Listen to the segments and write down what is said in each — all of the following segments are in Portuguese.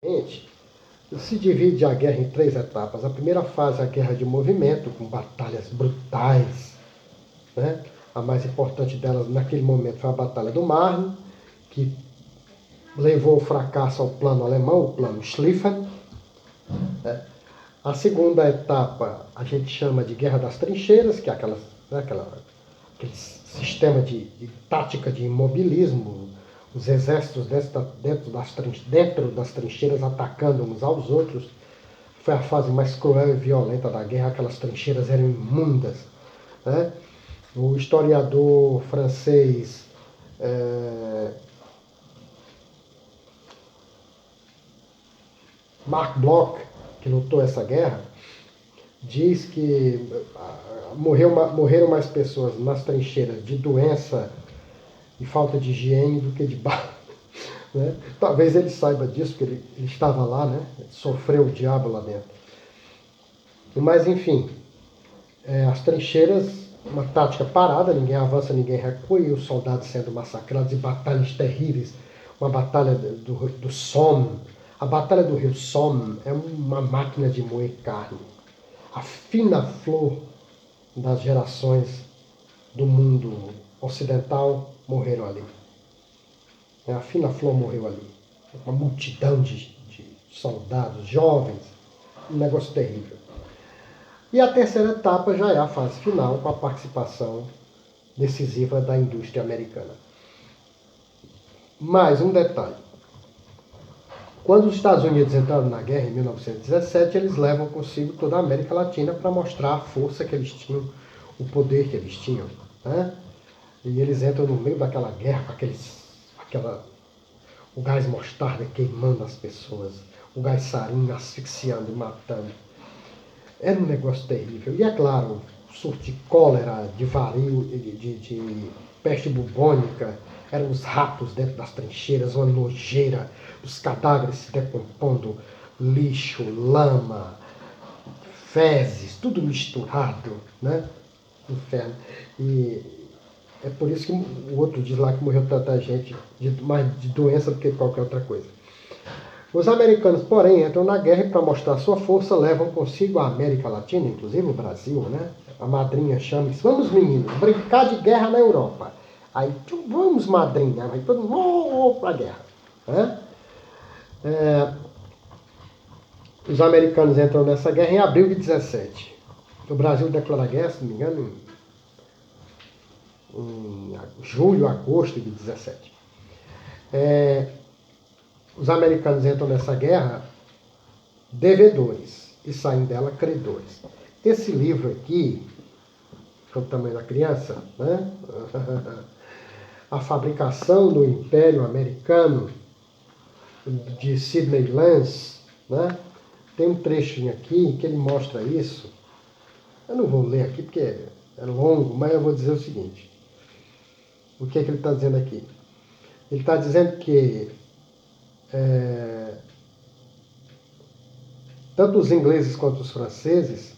Gente, se divide a guerra em três etapas. A primeira fase é a guerra de movimento, com batalhas brutais, né? A mais importante delas naquele momento foi a Batalha do Marne, que levou ao fracasso ao plano alemão, o plano Schlieffen. Né? A segunda etapa a gente chama de Guerra das Trincheiras, que é aquele sistema de tática de imobilismo, os exércitos dentro das trincheiras atacando uns aos outros. Foi a fase mais cruel e violenta da guerra, aquelas trincheiras eram imundas. Né? O historiador francês Marc Bloch, que lutou essa guerra, diz que morreram mais pessoas nas trincheiras de doença e falta de higiene do que de bala. Né? Talvez ele saiba disso, porque ele estava lá, né? Sofreu o diabo lá dentro. Mas enfim, as trincheiras, uma tática parada, ninguém avança, ninguém recua, e os soldados sendo massacrados, e batalhas terríveis. Uma batalha do Somme. A batalha do rio Somme é uma máquina de moer carne. A fina flor das gerações do mundo ocidental morreram ali. A fina flor morreu ali. Uma multidão de soldados jovens. Um negócio terrível. E a terceira etapa já é a fase final, com a participação decisiva da indústria americana. Mais um detalhe. Quando os Estados Unidos entraram na guerra em 1917, eles levam consigo toda a América Latina para mostrar a força que eles tinham, o poder que eles tinham. Né? E eles entram no meio daquela guerra com o gás mostarda queimando as pessoas, o gás sarin asfixiando e matando. Era um negócio terrível. E é claro, surto de cólera, de varíola, de peste bubônica, eram os ratos dentro das trincheiras, uma nojeira, os cadáveres se decompondo, lixo, lama, fezes, tudo misturado, né? Inferno. E é por isso que o outro diz lá que morreu tanta gente mais de doença do que qualquer outra coisa. Os americanos, porém, entram na guerra e, para mostrar sua força, levam consigo a América Latina, inclusive o Brasil, né? A madrinha chama e diz: vamos, meninos, brincar de guerra na Europa. Aí, vamos, madrinha, vai todo mundo para a guerra. Né? Os americanos entram nessa guerra em abril de 17. O Brasil declara guerra, se não me engano, em julho, agosto de 17. Os americanos entram nessa guerra devedores e saem dela credores. Esse livro aqui, que é o tamanho da criança, né? A Fabricação do Império Americano, de Sidney Lance, né? Tem um trechinho aqui que ele mostra isso. Eu não vou ler aqui porque é longo, mas eu vou dizer o seguinte. O que é que ele está dizendo aqui? Ele está dizendo que tanto os ingleses quanto os franceses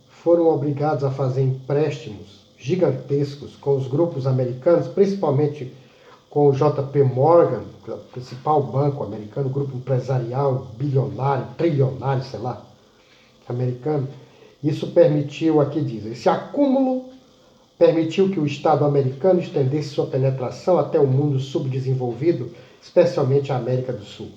foram obrigados a fazer empréstimos gigantescos com os grupos americanos, principalmente com o JP Morgan, o principal banco americano, grupo empresarial, bilionário, trilionário, sei lá, americano. Isso permitiu, aqui diz, esse acúmulo permitiu que o Estado americano estendesse sua penetração até o mundo subdesenvolvido, especialmente a América do Sul.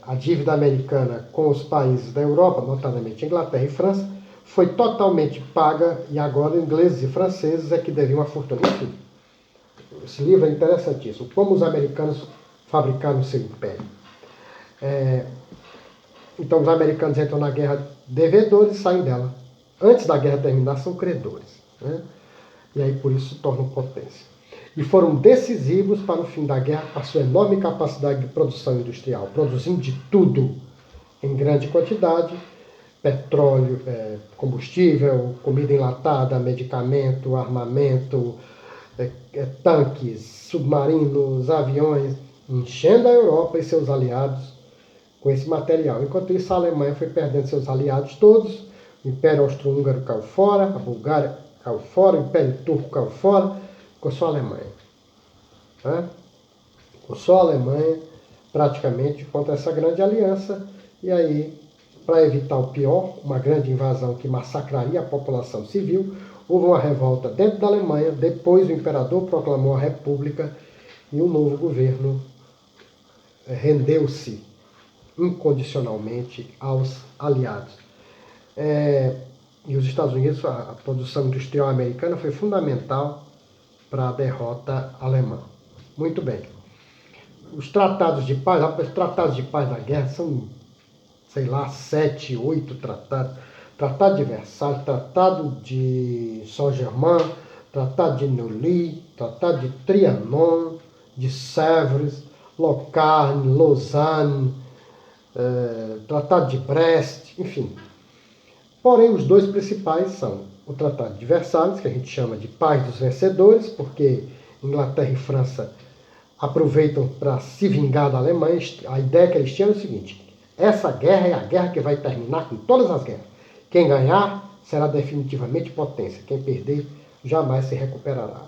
A dívida americana com os países da Europa, notadamente Inglaterra e França, foi totalmente paga e agora ingleses e franceses é que deviam a fortuna. Enfim, esse livro é interessantíssimo. Como os americanos fabricaram o seu império. Então os americanos entram na guerra devedores e saem dela. Antes da guerra terminar, são credores. Né? E aí por isso se tornam potência. E foram decisivos para o fim da guerra com a sua enorme capacidade de produção industrial, produzindo de tudo em grande quantidade, petróleo, combustível, comida enlatada, medicamento, armamento, tanques, submarinos, aviões, enchendo a Europa e seus aliados com esse material. Enquanto isso, a Alemanha foi perdendo seus aliados todos, o Império Austro-Húngaro caiu fora, a Bulgária caiu fora, o Império Turco caiu fora, ficou só a Alemanha. Ficou só a Alemanha praticamente contra essa grande aliança, e aí, para evitar o pior, uma grande invasão que massacraria a população civil, houve uma revolta dentro da Alemanha, depois o imperador proclamou a república e o novo governo rendeu-se incondicionalmente aos aliados. E os Estados Unidos, a produção industrial americana foi fundamental para a derrota alemã. Muito bem. Os tratados de paz da guerra são, sei lá, 7, 8 tratados. Tratado de Versalhes, Tratado de Saint-Germain, Tratado de Neuilly, Tratado de Trianon, de Sèvres, Locarno, Lausanne, Tratado de Brest, enfim. Porém, os dois principais são o Tratado de Versalhes, que a gente chama de Paz dos Vencedores, porque Inglaterra e França aproveitam para se vingar da Alemanha. A ideia que eles tinham é o seguinte: essa guerra é a guerra que vai terminar com todas as guerras. Quem ganhar será definitivamente potência. Quem perder jamais se recuperará.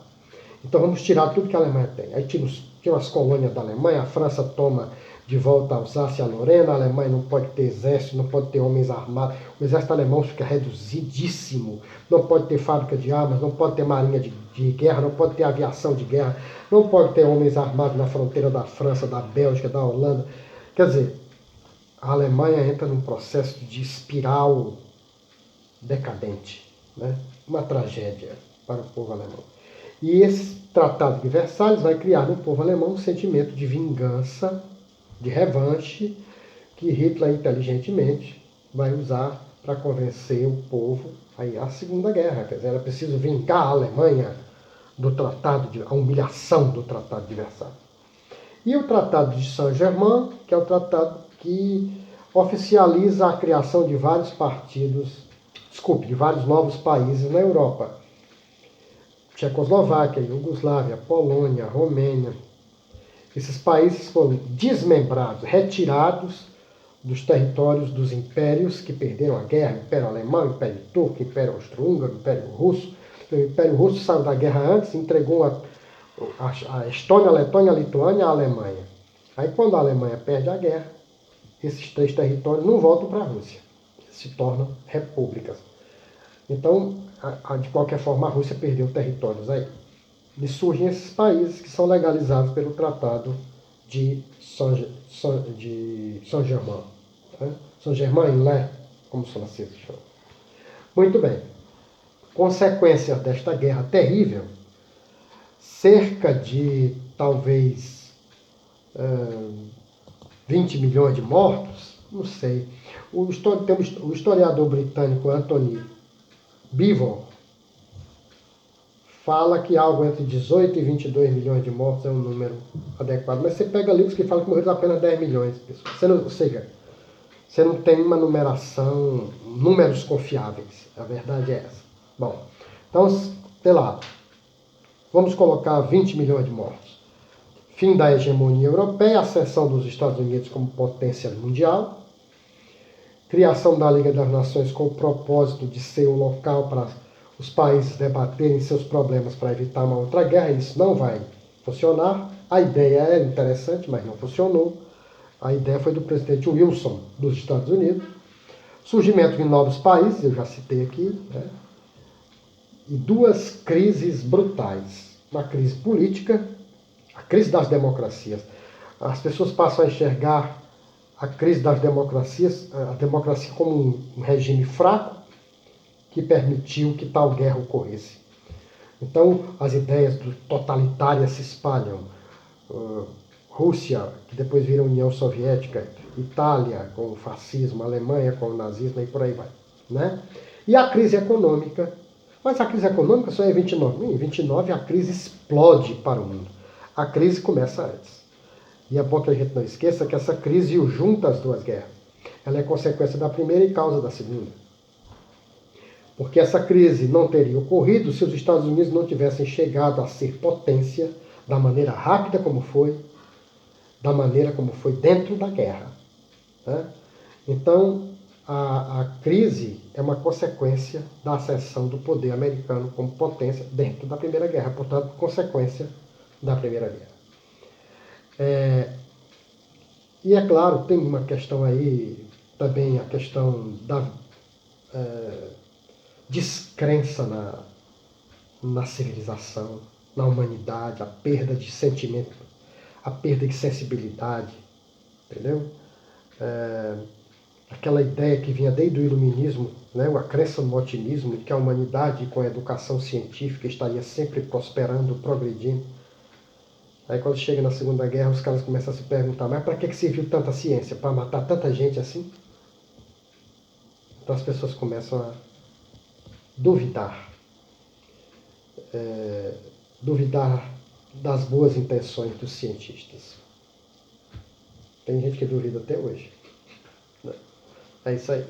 Então vamos tirar tudo que a Alemanha tem. Aí tira as colônias da Alemanha, a França toma de volta a Alsácia e a Lorena, a Alemanha não pode ter exército, não pode ter homens armados, o exército alemão fica reduzidíssimo, não pode ter fábrica de armas, não pode ter marinha de guerra, não pode ter aviação de guerra, não pode ter homens armados na fronteira da França, da Bélgica, da Holanda. Quer dizer, a Alemanha entra num processo de espiral decadente, né? Uma tragédia para o povo alemão. E esse Tratado de Versalhes vai criar no povo alemão um sentimento de vingança, de revanche, que Hitler inteligentemente vai usar para convencer o povo aí à Segunda Guerra. Quer dizer, era preciso vingar a Alemanha a humilhação do Tratado de Versalhes. E o Tratado de Saint-Germain, que é o tratado que oficializa a criação de vários de vários novos países na Europa. Tchecoslováquia, Iugoslávia, Polônia, Romênia. Esses países foram desmembrados, retirados dos territórios dos impérios que perderam a guerra, Império Alemão, Império Turco, Império Austro-Húngaro, Império Russo. O Império Russo saiu da guerra antes e entregou a Estônia, a Letônia, a Lituânia e a Alemanha. Aí quando a Alemanha perde a guerra, esses 3 territórios não voltam para a Rússia, se tornam repúblicas. Então, de qualquer forma, a Rússia perdeu territórios aí. E surgem esses países que são legalizados pelo Tratado de Saint-Germain. Né? Saint-Germain-en-Laye, como os franceses chamam. Muito bem. Consequências desta guerra terrível, cerca de, talvez, 20 milhões de mortos, não sei. O historiador britânico Anthony Beevor fala que algo entre 18 e 22 milhões de mortos é um número adequado. Mas você pega livros que falam que morreram apenas 10 milhões de pessoas. Ou seja, você não tem uma numeração, números confiáveis. A verdade é essa. Bom, então, sei lá, vamos colocar 20 milhões de mortos. Fim da hegemonia europeia, ascensão dos Estados Unidos como potência mundial, criação da Liga das Nações com o propósito de ser o local para os países debaterem seus problemas para evitar uma outra guerra. Isso não vai funcionar. A ideia era interessante, mas não funcionou. A ideia foi do presidente Wilson, dos Estados Unidos. Surgimento de novos países, eu já citei aqui, né? E 2 crises brutais. Uma crise política, a crise das democracias. As pessoas passam a enxergar a crise das democracias, a democracia como um regime fraco, que permitiu que tal guerra ocorresse. Então, as ideias totalitárias se espalham. Rússia, que depois vira União Soviética, Itália com o fascismo, Alemanha com o nazismo e por aí vai. Né? E a crise econômica. Mas a crise econômica só é em 29. Em 29 a crise explode para o mundo. A crise começa antes. E é bom que a gente não esqueça que essa crise junta as 2 guerras. Ela é consequência da primeira e causa da segunda. Porque essa crise não teria ocorrido se os Estados Unidos não tivessem chegado a ser potência da maneira rápida como foi, da maneira como foi dentro da guerra. Né? Então, a crise é uma consequência da ascensão do poder americano como potência dentro da Primeira Guerra, portanto, consequência da Primeira Guerra. E é claro, tem uma questão aí, também a questão da descrença na civilização, na humanidade, a perda de sentimento, a perda de sensibilidade, entendeu? Aquela ideia que vinha desde o iluminismo, né, a crença no otimismo de que a humanidade com a educação científica estaria sempre prosperando, progredindo. Aí quando chega na Segunda Guerra, os caras começam a se perguntar, mas para que serviu tanta ciência? Para matar tanta gente assim? Então as pessoas começam a duvidar, duvidar das boas intenções dos cientistas. Tem gente que duvida até hoje. É isso aí.